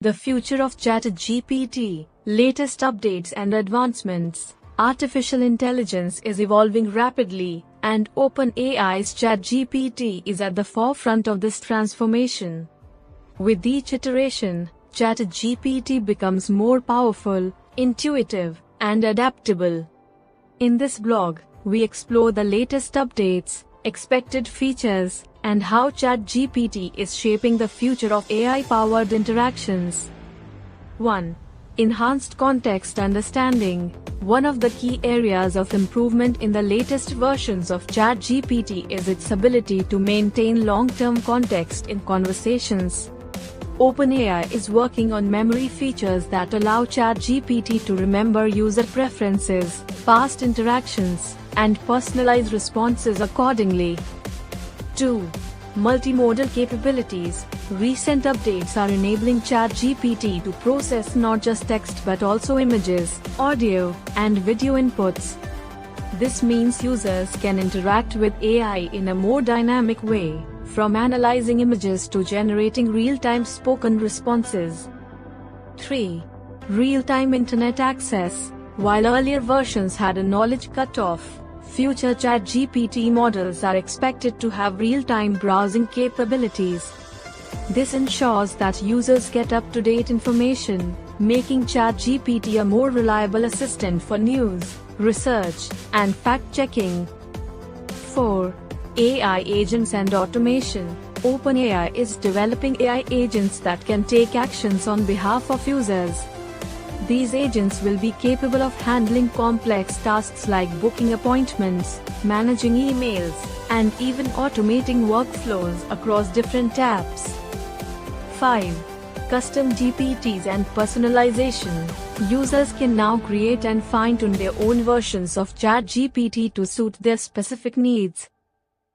The future of ChatGPT, latest updates and advancements. Artificial intelligence is evolving rapidly, and OpenAI's ChatGPT is at the forefront of this transformation. With each iteration, ChatGPT becomes more powerful, intuitive, and adaptable. In this blog, we explore the latest updates, expected features, and how ChatGPT is shaping the future of AI-powered interactions. 1. Enhanced context understanding. One of the key areas of improvement in the latest versions of ChatGPT is its ability to maintain long-term context in conversations. OpenAI is working on memory features that allow ChatGPT to remember user preferences, past interactions, and personalize responses accordingly. 2. Multimodal capabilities. Recent updates are enabling ChatGPT to process not just text but also images, audio, and video inputs. This means users can interact with AI in a more dynamic way, from analyzing images to generating real-time spoken responses. 3. Real-time internet access. While earlier versions had a knowledge cutoff, future ChatGPT models are expected to have real-time browsing capabilities. This ensures that users get up-to-date information, making ChatGPT a more reliable assistant for news, research, and fact-checking. 4. AI agents and automation. OpenAI is developing AI agents that can take actions on behalf of users. These agents will be capable of handling complex tasks like booking appointments, managing emails, and even automating workflows across different apps. 5. Custom GPTs and personalization. Users can now create and fine-tune their own versions of ChatGPT to suit their specific needs.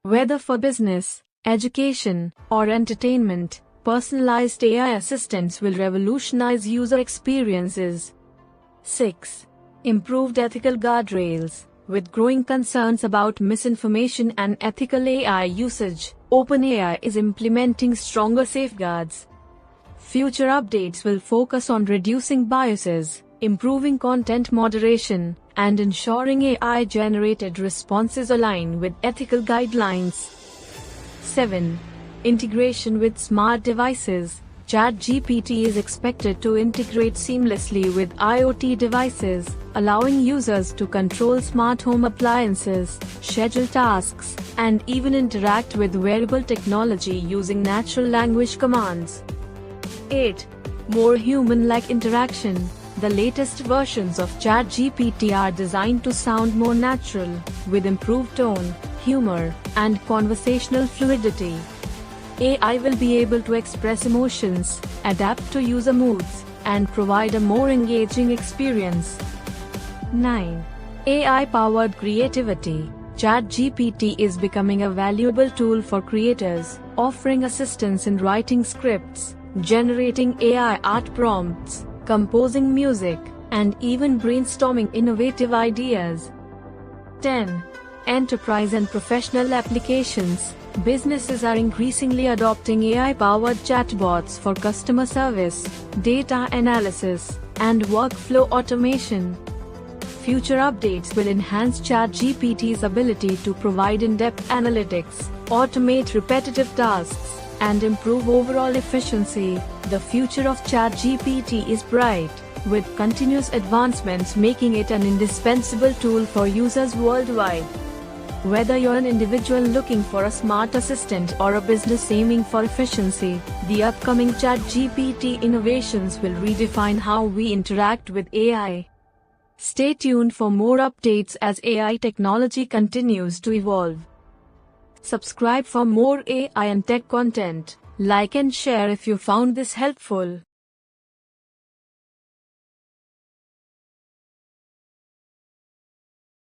Whether for business, education, or entertainment, personalized AI assistants will revolutionize user experiences. 6. Improved ethical guardrails. With growing concerns about misinformation and ethical AI usage, OpenAI is implementing stronger safeguards. Future updates will focus on reducing biases, improving content moderation, and ensuring AI-generated responses align with ethical guidelines. 7. Integration with smart devices. ChatGPT is expected to integrate seamlessly with IoT devices, allowing users to control smart home appliances, schedule tasks, and even interact with wearable technology using natural language commands. 8. More human-like interaction. The latest versions of ChatGPT are designed to sound more natural, with improved tone, humor, and conversational fluidity. AI will be able to express emotions, adapt to user moods, and provide a more engaging experience. 9. AI-powered creativity. ChatGPT is becoming a valuable tool for creators, offering assistance in writing scripts, generating AI art prompts, composing music, and even brainstorming innovative ideas. 10. Enterprise and professional applications. Businesses are increasingly adopting AI-powered chatbots for customer service, data analysis, and workflow automation. Future updates will enhance ChatGPT's ability to provide in-depth analytics, automate repetitive tasks, and improve overall efficiency. The future of ChatGPT is bright, with continuous advancements making it an indispensable tool for users worldwide. Whether you're an individual looking for a smart assistant or a business aiming for efficiency, the upcoming ChatGPT innovations will redefine how we interact with AI. Stay tuned for more updates as AI technology continues to evolve. Subscribe for more AI and tech content. Like and share if you found this helpful.